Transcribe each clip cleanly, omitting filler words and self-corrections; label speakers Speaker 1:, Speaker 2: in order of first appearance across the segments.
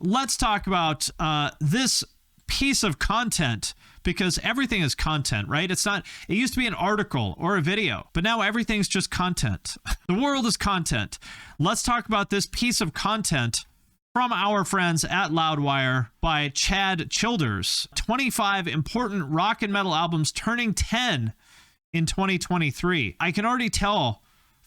Speaker 1: let's talk about this piece of content, because everything is content, right? It used to be an article or a video, but now everything's just content. The world is content. Let's talk about this piece of content from our friends at Loudwire by Chad Childers. 25 important rock and metal albums turning 10 in 2023. I can already tell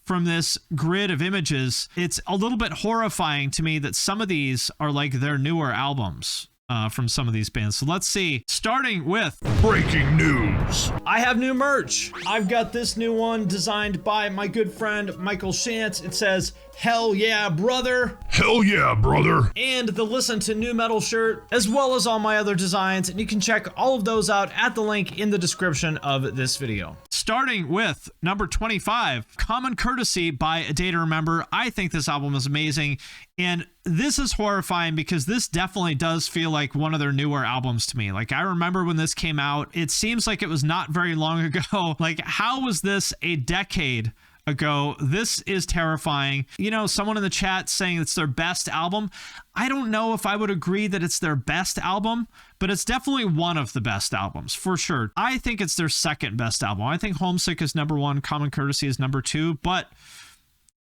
Speaker 1: from this grid of images, it's a little bit horrifying to me that some of these are like their newer albums from some of these bands. So let's see, starting with
Speaker 2: breaking news.
Speaker 1: I have new merch. I've got this new one designed by my good friend Michael Shantz. It says, "Hell yeah, brother."
Speaker 2: Hell yeah, brother.
Speaker 1: And the Listen to New Metal shirt, as well as all my other designs. And you can check all of those out at the link in the description of this video. Starting with number 25, Common Courtesy by A Day to Remember. I think this album is amazing. And this is horrifying because this definitely does feel like one of their newer albums to me. Like, I remember when this came out, it seems like it was not very long ago. Like, how was this a decade ago? This is terrifying. You know, someone in the chat saying it's their best album. I don't know if I would agree that it's their best album, but it's definitely one of the best albums for sure. I think it's their second best album. I think Homesick is number one, Common Courtesy is number two, but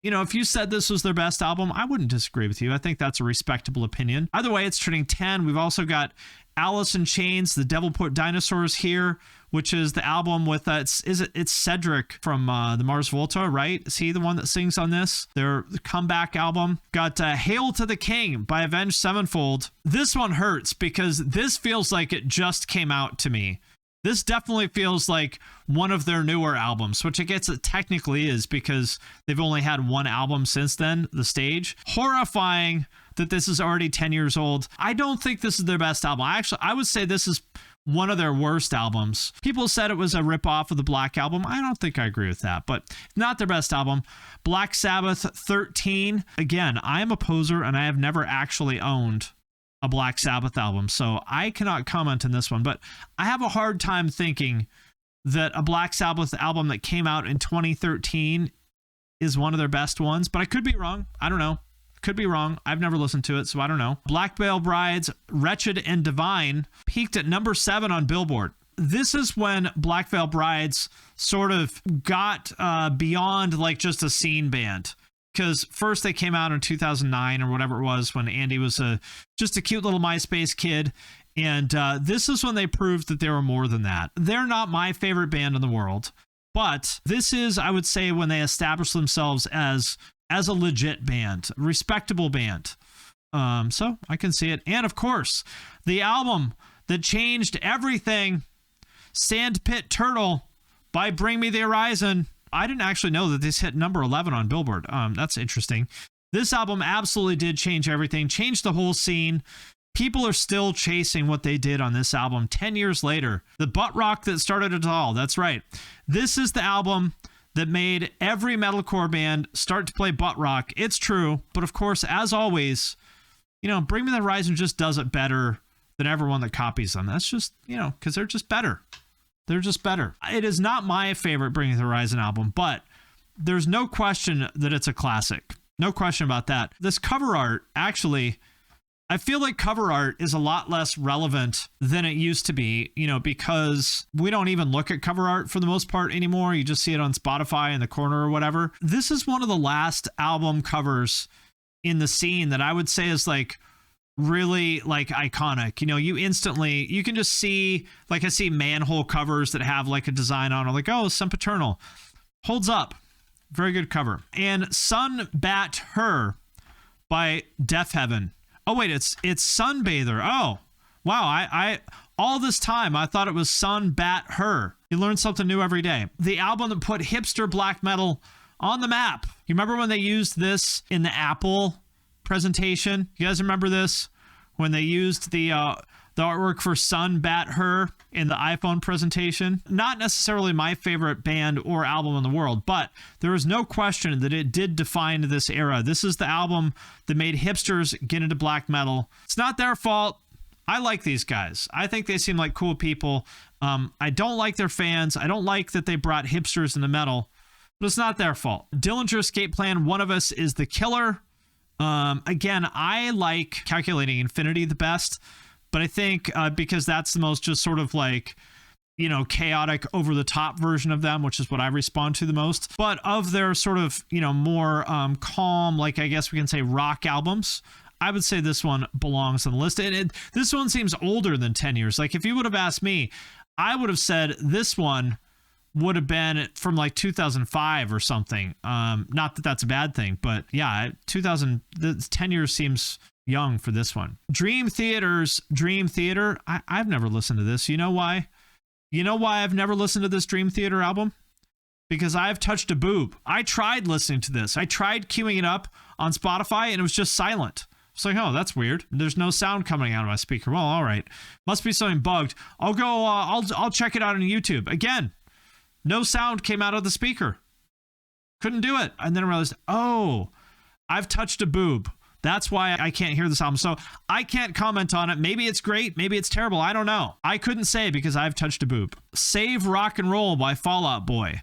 Speaker 1: you know, if you said this was their best album, I wouldn't disagree with you. I think that's a respectable opinion. Either way, it's turning 10. We've also got Alice in Chains, The Devil Put Dinosaurs Here, which is the album with it's Cedric from the Mars Volta, right? Is he the one that sings on this? Their comeback album. Got Hail to the King by Avenged Sevenfold. This one hurts because this feels like it just came out to me. This definitely feels like one of their newer albums, which I guess it technically is because they've only had one album since then, The Stage. Horrifying that this is already 10 years old. I don't think this is their best album. I would say this is one of their worst albums. People said it was a ripoff of the Black Album. I don't think I agree with that, but not their best album. Black Sabbath 13. Again, I am a poser and I have never actually owned a Black Sabbath album, so I cannot comment on this one, but I have a hard time thinking that a Black Sabbath album that came out in 2013 is one of their best ones, but I could be wrong. I don't know. Could be wrong. I've never listened to it, so I don't know. Black Veil Brides, Wretched and Divine peaked at number 7 on Billboard. This is when Black Veil Brides sort of got beyond like just a scene band. Because first they came out in 2009 or whatever it was when Andy was just a cute little MySpace kid. And this is when they proved that they were more than that. They're not my favorite band in the world, but this is, I would say, when they established themselves as a legit band, respectable band. So I can see it. And of course, the album that changed everything, Sandpit Turtle by Bring Me the Horizon. I didn't actually know that this hit number 11 on Billboard. That's interesting. This album absolutely did change everything, changed the whole scene. People are still chasing what they did on this album 10 years later. The butt rock that started it all. That's right. This is the album that made every metalcore band start to play butt rock. It's true. But of course, as always, you know, Bring Me the Horizon just does it better than everyone that copies them. That's just, you know, because they're just better. They're just better. It is not my favorite Bring Me the Horizon album, but there's no question that it's a classic. No question about that. This cover art, actually, I feel like cover art is a lot less relevant than it used to be, you know, because we don't even look at cover art for the most part anymore. You just see it on Spotify in the corner or whatever. This is one of the last album covers in the scene that I would say is like really like iconic. You know, you can just see, like I see manhole covers that have like a design on it, like, oh, Sempiternal. Holds up. Very good cover. And Sun Bat Her by Deafheaven. Oh wait, it's Sunbather. Oh, wow. I all this time I thought it was Sun Bat Her. You learn something new every day. The album that put hipster black metal on the map. You remember when they used this in the Apple presentation? You guys remember this? When they used the artwork for Sun Bat Her in the iPhone presentation? Not necessarily my favorite band or album in the world, but there is no question that it did define this era. This is the album that made hipsters get into black metal. It's not their fault. I like these guys. I think they seem like cool people. I don't like their fans. I don't like that they brought hipsters into metal, but it's not their fault. Dillinger Escape Plan, One of Us is the killer. Again, I like Calculating Infinity the best, but I think because that's the most just sort of like, you know, chaotic, over the top version of them, which is what I respond to the most. But of their sort of, you know, more calm, like I guess we can say rock albums, I would say this one belongs on the list. And this one seems older than 10 years. Like if you would have asked me, I would have said this one would have been from like 2005 or something. Not that that's a bad thing, but yeah, 10 years seems young for this one. Dream Theater's Dream Theater. I've never listened to this. You know why? You know why I've never listened to this Dream Theater album? Because I've touched a boob. I tried listening to this. I tried queuing it up on Spotify and it was just silent. It's like, oh, that's weird. There's no sound coming out of my speaker. Well, all right. Must be something bugged. I'll go, I'll check it out on YouTube. Again, no sound came out of the speaker. Couldn't do it. And then I realized, oh, I've touched a boob. That's why I can't hear this album. So I can't comment on it. Maybe it's great. Maybe it's terrible. I don't know. I couldn't say because I've touched a boob. Save Rock and Roll by Fall Out Boy.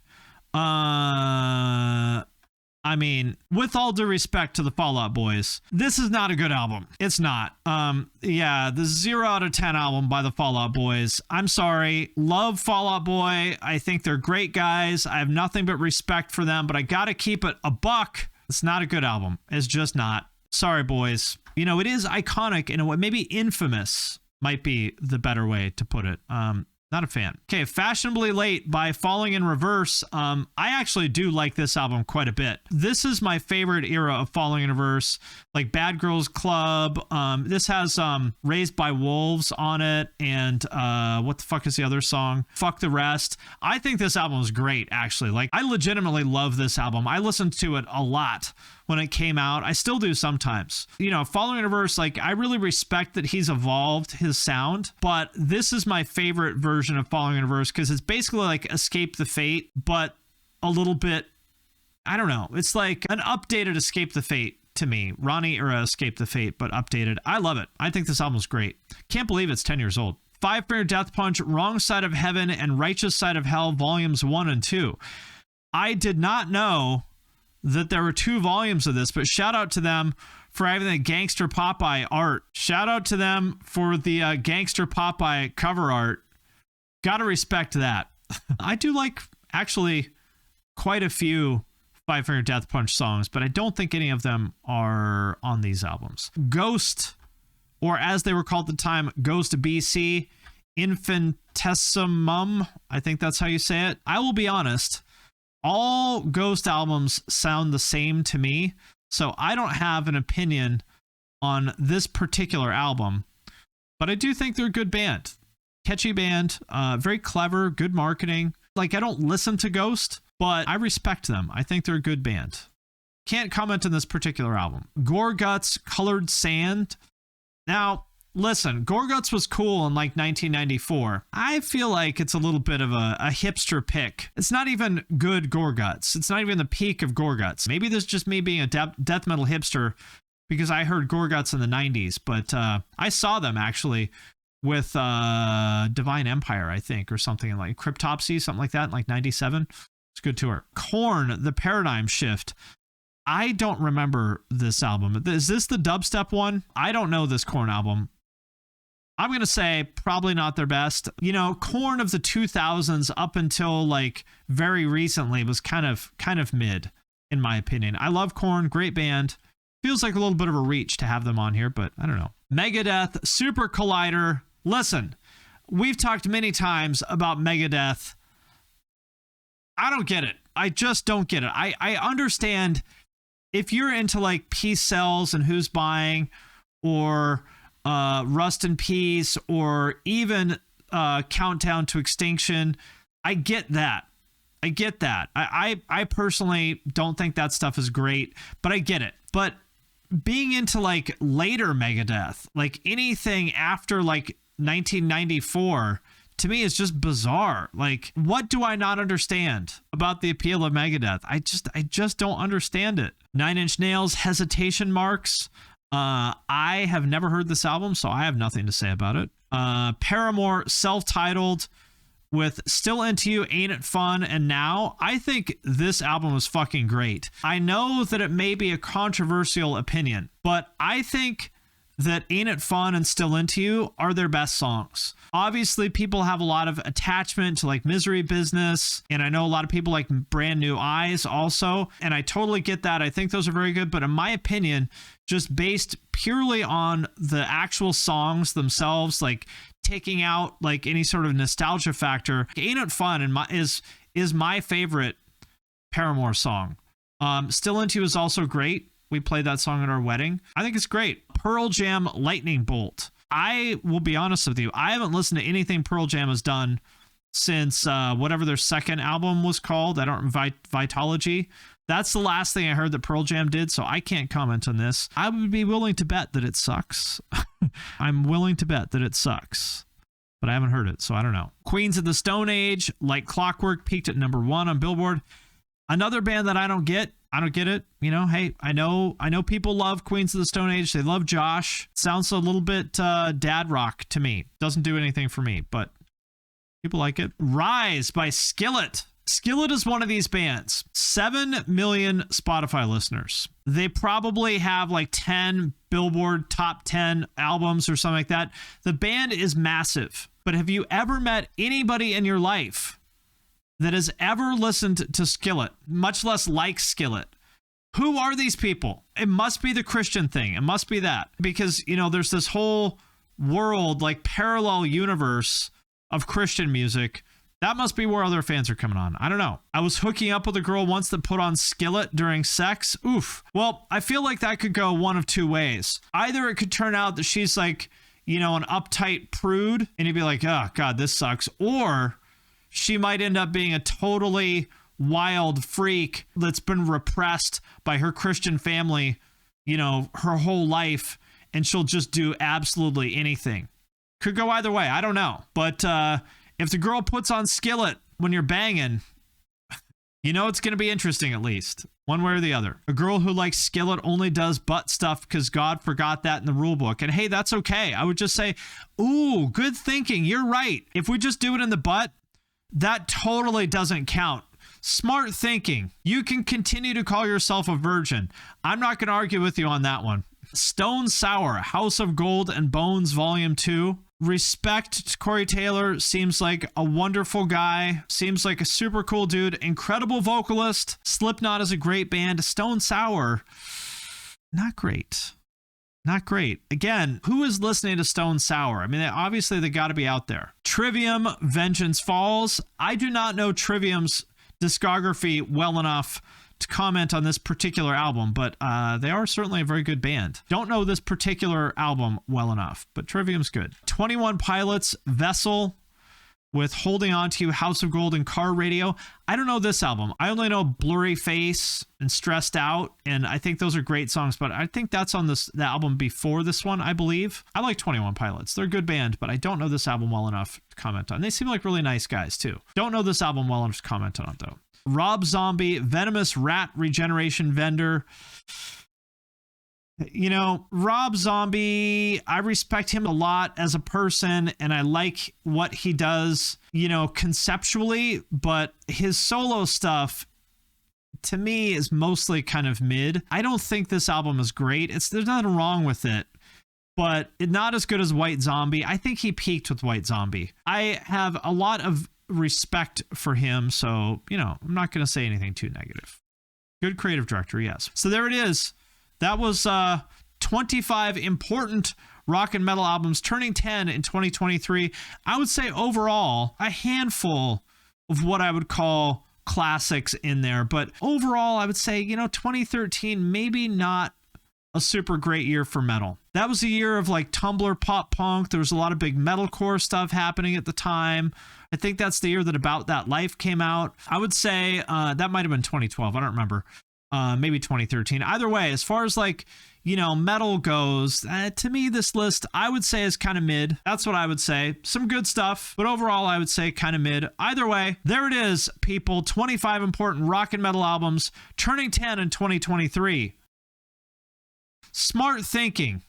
Speaker 1: I mean, with all due respect to the Fall Out Boys, this is not a good album. It's not. Yeah, the 0 out of 10 album by the Fall Out Boys. I'm sorry. Love Fall Out Boy. I think they're great guys. I have nothing but respect for them, but I gotta keep it a buck. It's not a good album. It's just not. Sorry, boys. You know, it is iconic in a way. Maybe infamous might be the better way to put it. Not a fan. Okay, Fashionably Late by Falling in Reverse. I actually do like this album quite a bit. This is my favorite era of Falling in Reverse, like Bad Girls Club. This has Raised by Wolves on it, and what the fuck is the other song? Fuck the Rest. I think this album is great, actually. Like, I legitimately love this album. I listened to it a lot when it came out. I still do sometimes. You know, Falling in Reverse, like, I really respect that he's evolved his sound, but this is my favorite version of Falling in Reverse because it's basically like Escape the Fate, but a little bit, I don't know. It's like an updated Escape the Fate to me. Ronnie era Escape the Fate, but updated. I love it. I think this album's great. Can't believe it's 10 years old. Five Finger Death Punch, Wrong Side of Heaven, and Righteous Side of Hell, Volumes 1 and 2. I did not know that there were 2 volumes of this, but shout out to them for having the Gangster Popeye art. Shout out to them for the Gangster Popeye cover art. Gotta respect that. I do like, actually, quite a few Five Finger Death Punch songs, but I don't think any of them are on these albums. Ghost, or as they were called at the time, Ghost BC, Infinitesimum, I think that's how you say it. I will be honest, all Ghost albums sound the same to me, so I don't have an opinion on this particular album, but I do think they're a good band. Catchy band, very clever, good marketing. Like, I don't listen to Ghost, but I respect them. I think they're a good band. Can't comment on this particular album. Gorguts, Colored Sand. Now, listen, Gorguts was cool in like 1994. I feel like it's a little bit of a hipster pick. It's not even good Gorguts. It's not even the peak of Gorguts. Maybe this is just me being a death metal hipster because I heard Gorguts in the 90s, but I saw them actually with Divine Empire, I think, or something like Cryptopsy, something like that, in like 97. It's a good tour. Korn, The Paradigm Shift. I don't remember this album. Is this the dubstep one? I don't know this Korn album. I'm going to say probably not their best. You know, Korn of the 2000s up until like very recently was kind of mid, in my opinion. I love Korn, great band. Feels like a little bit of a reach to have them on here, but I don't know. Megadeth, Super Collider. Listen, we've talked many times about Megadeth. I don't get it. I just don't get it. I understand if you're into like Peace Sells and Who's Buying, or Rust in Peace, or even Countdown to Extinction. I get that. I personally don't think that stuff is great, but I get it. But being into like later Megadeth, like anything after like 1994, to me is just bizarre. Like, what do I not understand about the appeal of Megadeth? I just don't understand it. Nine Inch Nails, Hesitation Marks. I have never heard this album, so I have nothing to say about it. Paramore, Self-Titled. with Still Into You, Ain't It Fun, and Now. I think this album is fucking great. I know that it may be a controversial opinion, but I think that Ain't It Fun and Still Into You are their best songs. Obviously, people have a lot of attachment to like Misery Business, and I know a lot of people like Brand New Eyes also, and I totally get that. I think those are very good, but in my opinion, just based purely on the actual songs themselves, like taking out like any sort of nostalgia factor, Ain't It Fun is my favorite Paramore song. Still Into You is also great. We played that song at our wedding. I think it's great. Pearl Jam, Lightning Bolt. I will be honest with you, I haven't listened to anything Pearl Jam has done since whatever their second album was called. I don't Vitology. That's the last thing I heard that Pearl Jam did, so I can't comment on this. I would be willing to bet that it sucks. I'm willing to bet that it sucks, but I haven't heard it, so I don't know. Queens of the Stone Age, Like Clockwork, peaked at number 1 on Billboard. Another band that I don't get it. You know, hey, I know people love Queens of the Stone Age. They love Josh. Sounds a little bit dad rock to me. Doesn't do anything for me, but people like it. Rise by Skillet. Skillet is one of these bands. 7 million Spotify listeners. They probably have like 10 Billboard top 10 albums or something like that. The band is massive. But have you ever met anybody in your life that has ever listened to Skillet, much less like Skillet? Who are these people? It must be the Christian thing. It must be that. Because, you know, there's this whole world, like parallel universe of Christian music. That must be where other fans are coming on. I don't know. I was hooking up with a girl once that put on Skillet during sex. Oof. Well, I feel like that could go one of two ways. Either it could turn out that she's like, you know, an uptight prude, and you'd be like, oh, God, this sucks. Or she might end up being a totally wild freak that's been repressed by her Christian family, you know, her whole life, and she'll just do absolutely anything. Could go either way. I don't know. But if the girl puts on Skillet when you're banging, you know it's going to be interesting, at least one way or the other. A girl who likes Skillet only does butt stuff because God forgot that in the rule book. And hey, that's okay. I would just say, ooh, good thinking. You're right. If we just do it in the butt, that totally doesn't count. Smart thinking. You can continue to call yourself a virgin. I'm not going to argue with you on that one. Stone Sour, House of Gold and Bones Volume 2. Respect to Corey Taylor. Seems like a wonderful guy. Seems like a super cool dude. Incredible vocalist. Slipknot is a great band. Stone Sour, not great. Not great. Again, who is listening to Stone Sour? I mean, obviously they got to be out there. Trivium, Vengeance Falls. I do not know Trivium's discography well enough to comment on this particular album, but they are certainly a very good band. Don't know this particular album well enough, but Trivium's good. 21 Pilots, Vessel, with Holding On To You, House of Gold, and Car Radio. I don't know this album. I only know Blurry Face and Stressed Out, and I think those are great songs, but I think that's on the album before this one, I believe. I like 21 Pilots. They're a good band, but I don't know this album well enough to comment on. They seem like really nice guys, too. Don't know this album well enough to comment on it, though. Rob Zombie, Venomous Rat Regeneration Vendor. You know, Rob Zombie, I respect him a lot as a person, and I like what he does, you know, conceptually, but his solo stuff, to me, is mostly kind of mid. I don't think this album is great. There's nothing wrong with it, but not as good as White Zombie. I think he peaked with White Zombie. I have a lot of respect for him, so, you know, I'm not going to say anything too negative. Good creative director, yes. So there it is. That was 25 important rock and metal albums turning 10 in 2023. I would say overall a handful of what I would call classics in there, but overall I would say, you know, 2013 maybe not a super great year for metal. That was a year of like Tumblr pop punk. There was a lot of big metalcore stuff happening at the time. I think that's the year that About That Life came out. I would say that might have been 2012. I don't remember. Maybe 2013. Either way, as far as like, you know, metal goes, to me, this list, I would say is kind of mid. That's what I would say. Some good stuff, but overall, I would say kind of mid. Either way, there it is, people. 25 important rock and metal albums turning 10 in 2023. Smart thinking.